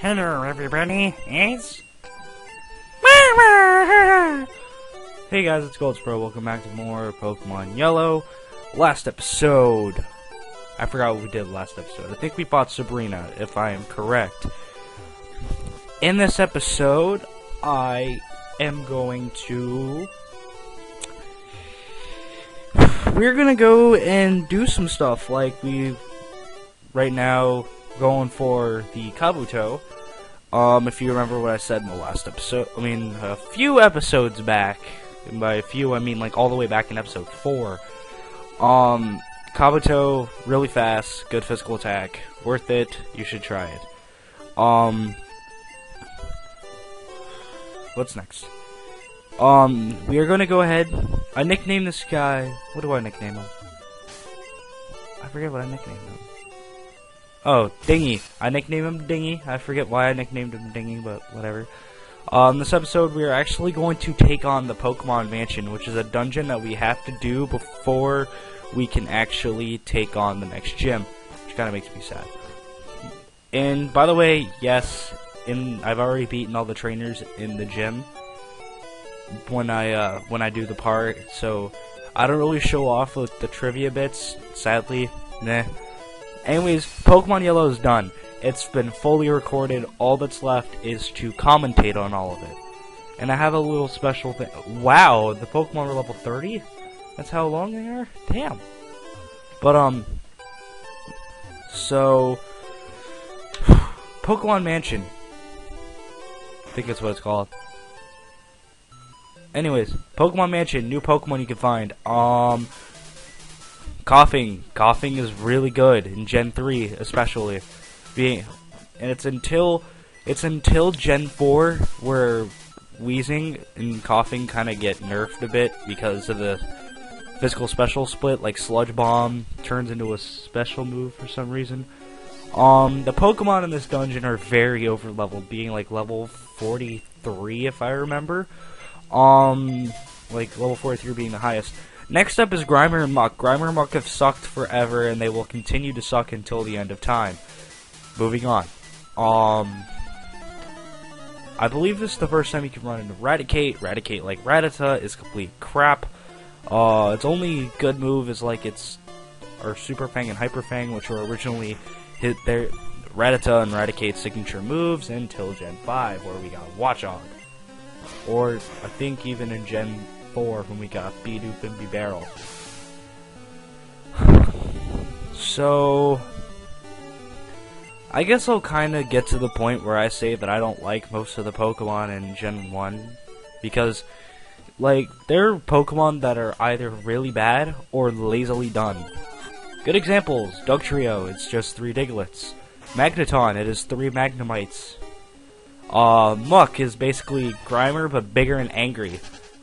Hello everybody, it's... Hey guys, it's GoldSpro, welcome back to more Pokemon Yellow. Last episode, I forgot what we did last episode. I think we fought Sabrina, if I am correct. In this episode, I am going to... We're gonna go and do some stuff, like right now, going for the Kabuto. If you remember what I said in the last episode, a few episodes back, and by a few I mean like all the way back in episode 4. Kabuto, really fast, good physical attack, worth it, you should try it. What's next? We are gonna go ahead, I nicknamed this guy, what do I nickname him? I forget what I nicknamed him. Oh, Dingy. I nicknamed him Dingy. I forget why I nicknamed him Dingy, but whatever. This episode, we are actually going to take on the Pokemon Mansion, which is a dungeon that we have to do before we can actually take on the next gym, which kind of makes me sad. And, by the way, yes, I've already beaten all the trainers in the gym when I do the part, so I don't really show off with the trivia bits, sadly. Nah. Anyways, Pokemon Yellow is done. It's been fully recorded. All that's left is to commentate on all of it. And I have a little special thing. Wow, the Pokemon are level 30? That's how long they are? Damn. But, so, Pokemon Mansion. I think that's what it's called. Anyways, Pokemon Mansion, new Pokemon you can find. Coughing is really good in Gen 3, especially. And it's until Gen 4 where Wheezing and Coughing kind of get nerfed a bit because of the physical special split. Like Sludge Bomb turns into a special move for some reason. The Pokemon in this dungeon are very over leveled, being like level 43 if I remember. Like level 43 being the highest. Next up is Grimer and Muck. Grimer and Muck have sucked forever, and they will continue to suck until the end of time. Moving on. I believe this is the first time you can run into Raticate. Raticate, like Rattata, is complete crap. Its only good move is like our Super Fang and Hyper Fang, which were originally hit their Rattata and Raticate's signature moves until Gen 5, where we got Watchog. Or, I think even in Gen 4 when we got Bidoof and Bibarel. So, I guess I'll kind of get to the point where I say that I don't like most of the Pokemon in Gen 1. Because, like, there are Pokemon that are either really bad or lazily done. Good examples, Dugtrio, it's just 3 Digletts. Magneton, it is 3 Magnemites. Muck is basically Grimer, but bigger and angry.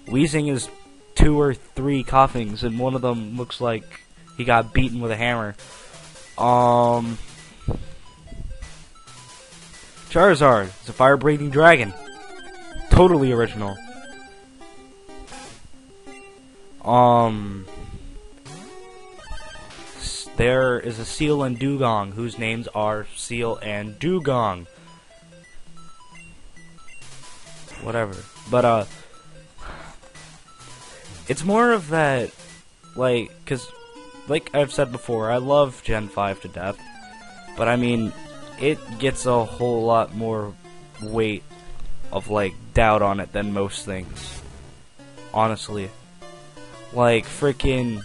Wheezing is 2 or 3 Coughings, and one of them looks like he got beaten with a hammer. Charizard is a fire-breathing dragon. Totally original. There is a Seal and Dugong, whose names are Seal and Dugong. Whatever. But, it's more of that, like, because, like I've said before, I love Gen 5 to death, but I mean, it gets a whole lot more weight of, like, doubt on it than most things. Honestly. Like, freaking...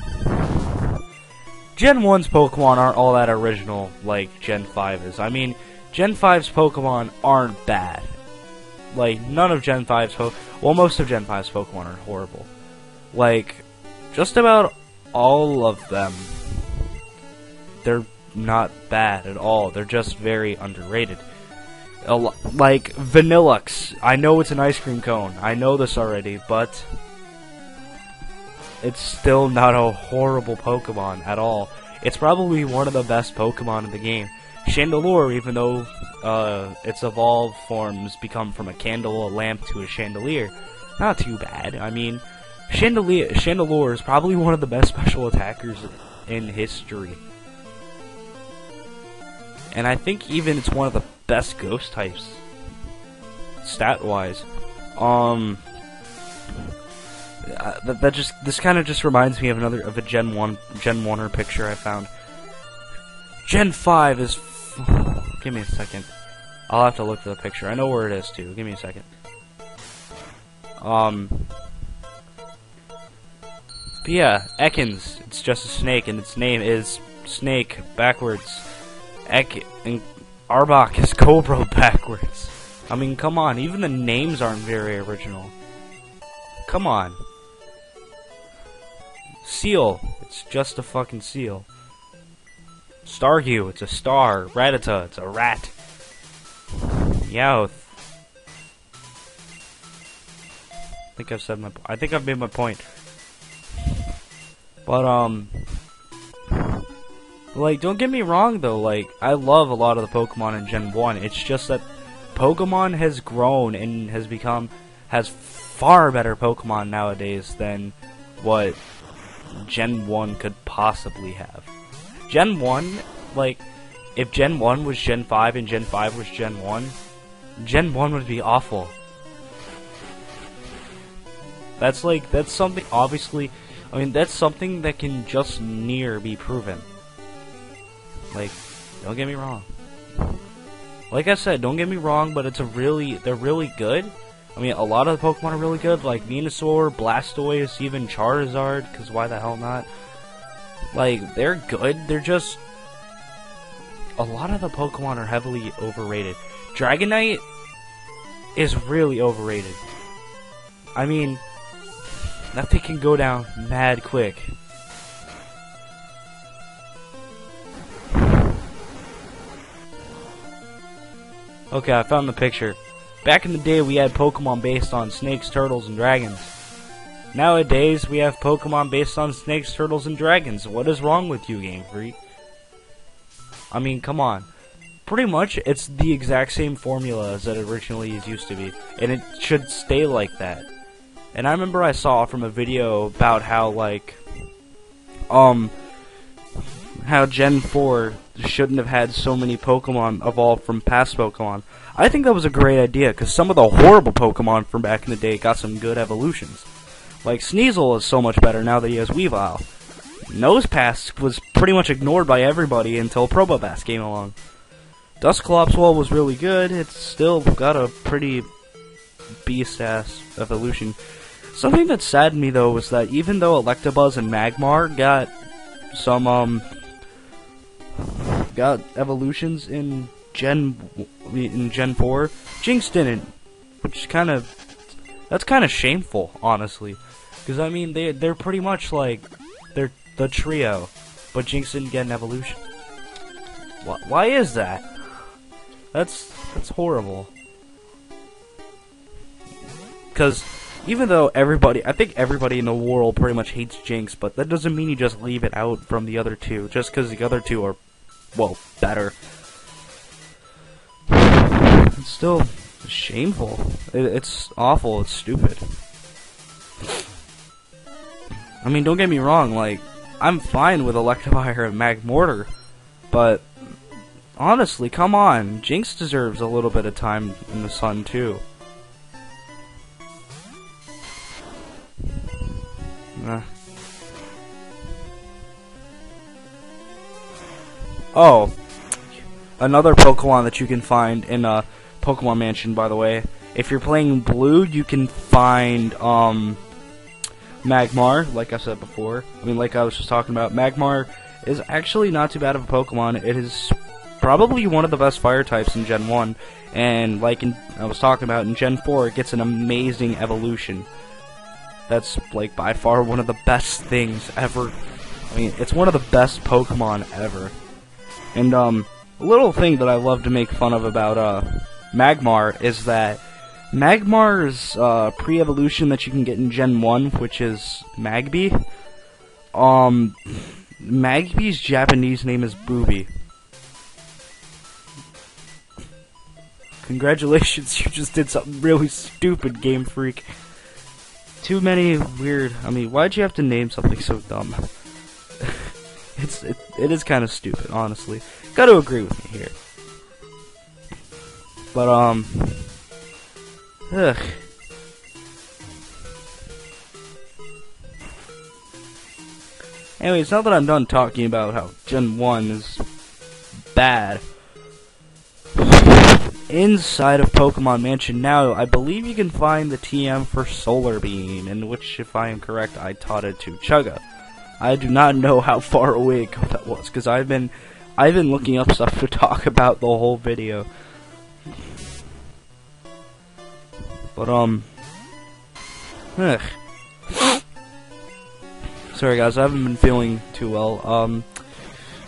Gen 1's Pokemon aren't all that original like Gen 5 is. I mean, Gen 5's Pokemon aren't bad. Like, none of Gen 5's well, most of Gen 5's Pokemon are horrible. Like, just about all of them, they're not bad at all. They're just very underrated. Like, Vanillux. I know it's an ice cream cone. I know this already, but it's still not a horrible Pokemon at all. It's probably one of the best Pokemon in the game. Chandelure, even though its evolved forms become from a candle, a lamp, to a chandelier, not too bad. I mean, Chandelure is probably one of the best special attackers in history. And I think even it's one of the best ghost types, stat-wise. This kind of just reminds me of a Gen 1er picture I found. Gen 5 is. Give me a second. I'll have to look for the picture. I know where it is too. Give me a second. But yeah, Ekans. It's just a snake, and its name is Snake backwards. And Arbok is Cobra backwards. I mean, come on. Even the names aren't very original. Come on. Seal. It's just a fucking seal. Staryu. It's a star. Rattata. It's a rat. Meowth. I think I've made my point. But like, don't get me wrong though. Like, I love a lot of the Pokemon in Gen 1. It's just that Pokemon has grown and has far better Pokemon nowadays than what Gen 1 could possibly have. Gen 1, like, if Gen 1 was Gen 5 and Gen 5 was Gen 1, Gen 1 would be awful. That's something, obviously, I mean, that's something that can just near be proven. Like, don't get me wrong. Like I said, don't get me wrong, but they're really good. I mean, a lot of the Pokemon are really good, like Venusaur, Blastoise, even Charizard, because why the hell not? Like, they're good, they're just... A lot of the Pokemon are heavily overrated. Dragonite is really overrated. I mean, that thing can go down mad quick. Okay, I found the picture. Back in the day, we had Pokemon based on snakes, turtles, and dragons. Nowadays, we have Pokemon based on snakes, turtles, and dragons. What is wrong with you, Game Freak? I mean, come on. Pretty much, it's the exact same formula as it originally used to be, and it should stay like that. And I remember I saw from a video about how, like, how Gen 4 shouldn't have had so many Pokemon evolved from past Pokemon. I think that was a great idea, because some of the horrible Pokemon from back in the day got some good evolutions. Like, Sneasel is so much better now that he has Weavile. Nosepass was pretty much ignored by everybody until Probopass came along. Dusclops was really good. It's still got a pretty beast-ass evolution. Something that saddened me, though, was that even though Electabuzz and Magmar got some, got evolutions in Gen 4, Jinx didn't, which that's kind of shameful, honestly, because I mean they're pretty much like they're the trio, but Jinx didn't get an evolution. Why is that? That's horrible. Because even though I think everybody in the world pretty much hates Jinx, but that doesn't mean you just leave it out from the other two, just because the other two are, well, better. It's still shameful. It's awful. It's stupid. I mean, don't get me wrong, like, I'm fine with Electivire and Magmortar, but honestly, come on, Jinx deserves a little bit of time in the sun, too. Oh, another Pokemon that you can find in Pokemon Mansion, by the way. If you're playing Blue, you can find Magmar, like I said before. I mean, like I was just talking about. Magmar is actually not too bad of a Pokemon. It is probably one of the best fire types in Gen 1. And like I was talking about, in Gen 4, it gets an amazing evolution. That's, like, by far one of the best things ever. I mean, it's one of the best Pokemon ever. And, a little thing that I love to make fun of about, Magmar is that Magmar's, pre-evolution that you can get in Gen 1, which is Magby, Magby's Japanese name is Booby. Congratulations, you just did something really stupid, Game Freak. Too many weird... I mean, why'd you have to name something so dumb? It is kind of stupid, honestly. Gotta agree with me here. But ugh. Anyways, now that I'm done talking about how Gen 1 is bad, inside of Pokemon Mansion now, I believe you can find the TM for Solar Beam, in which, if I am correct, I taught it to Chugga. I do not know how far away ago that was, because I've been looking up stuff to talk about the whole video. But ugh. Sorry guys, I haven't been feeling too well.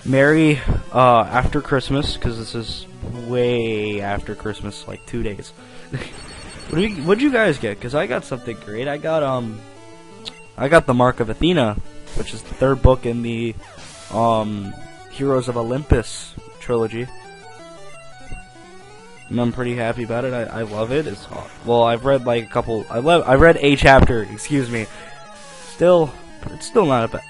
Merry after Christmas, because this is way after Christmas, like 2 days. What'd you guys get? Because I got something great. I got the Mark of Athena, which is the 3rd book in the Heroes of Olympus trilogy. And I'm pretty happy about it. I love it. It's well, I've read like a couple. I read a chapter. Excuse me. It's still not a bad.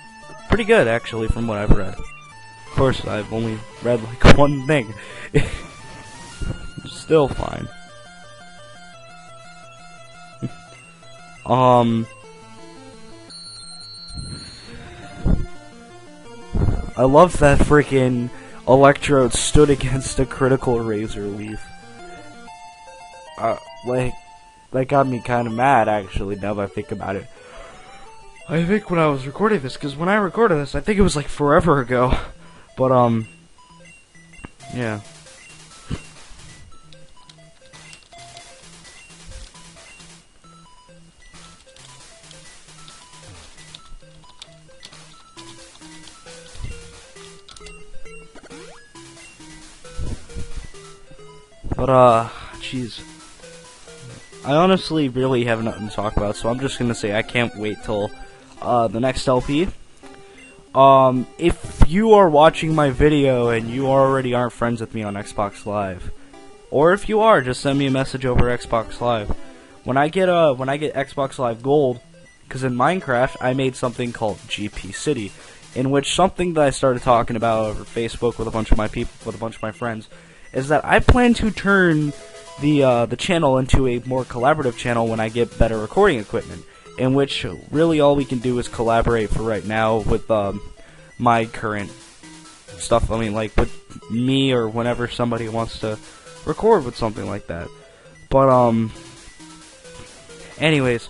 Pretty good actually, from what I've read. Of course, I've only read like one thing. Still fine. I love that freaking Electrode stood against a critical Razor Leaf. Like, that got me kind of mad, actually, now that I think about it. I think when I was recording this, because when I recorded this, I think it was like forever ago. But, yeah. But, jeez. I honestly really have nothing to talk about, so I'm just gonna say I can't wait till, the next LP. If you are watching my video and you already aren't friends with me on Xbox Live, or if you are, just send me a message over Xbox Live. When I get Xbox Live Gold, because in Minecraft I made something called GP City, in which something that I started talking about over Facebook with a bunch of my friends, is that I plan to turn the channel into a more collaborative channel when I get better recording equipment, in which really all we can do is collaborate for right now with my current stuff. I mean, like with me or whenever somebody wants to record with something like that. But anyways,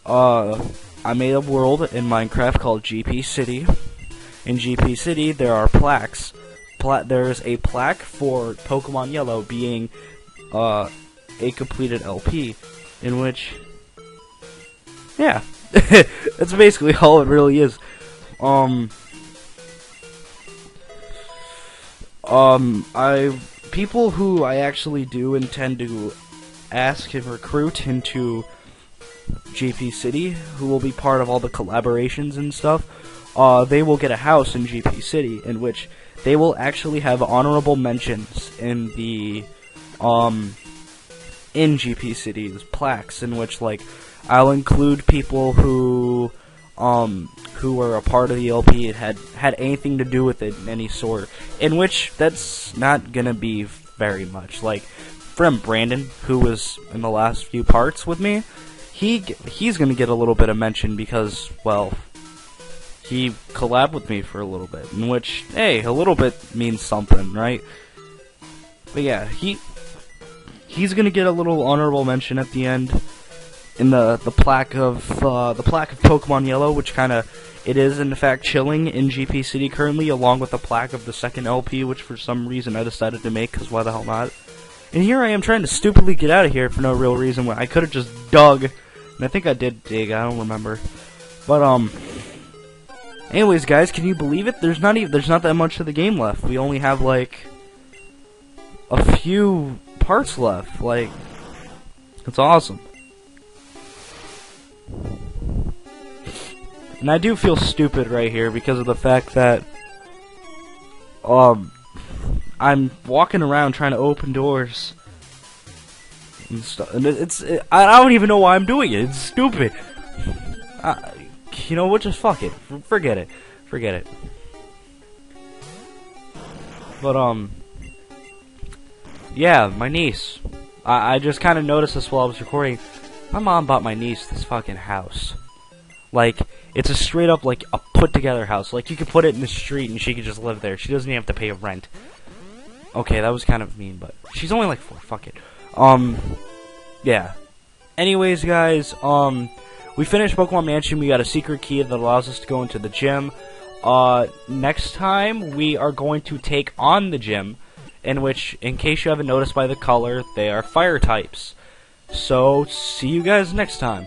I made a world in Minecraft called GP City. In GP City, there are plaques. There's a plaque for Pokemon Yellow being a completed LP, in which, yeah, that's basically all it really is. People who I actually do intend to ask and recruit into GP City, who will be part of all the collaborations and stuff, they will get a house in GP City, in which they will actually have honorable mentions in the, in GP City's plaques, in which, like, I'll include people who were a part of the LP and had anything to do with it in any sort, in which that's not gonna be very much. Like, friend Brandon, who was in the last few parts with me, he's gonna get a little bit of mention because, well, he collabed with me for a little bit, in which, hey, a little bit means something, right? But yeah, he's gonna get a little honorable mention at the end in the plaque of Pokemon Yellow, which it is in fact chilling in GP City currently, along with the plaque of the second LP, which for some reason I decided to make, because why the hell not? And here I am trying to stupidly get out of here for no real reason when I could have just dug, and I think I did dig, I don't remember. But anyways, guys, can you believe it? There's not that much of the game left. We only have like a few parts left. Like, it's awesome. And I do feel stupid right here because of the fact that I'm walking around trying to open doors and stuff, and I don't even know why I'm doing it. It's stupid. You know what? Just fuck it. Forget it. Forget it. But Yeah, my niece. I just kind of noticed this while I was recording. My mom bought my niece this fucking house. Like, it's a straight up, like, a put-together house. Like, you could put it in the street and she could just live there. She doesn't even have to pay a rent. Okay, that was kind of mean, but she's only like 4. Fuck it. Yeah. Anyways, guys, we finished Pokemon Mansion. We got a secret key that allows us to go into the gym. Next time, we are going to take on the gym, in which, in case you haven't noticed by the color, they are fire types. So, see you guys next time.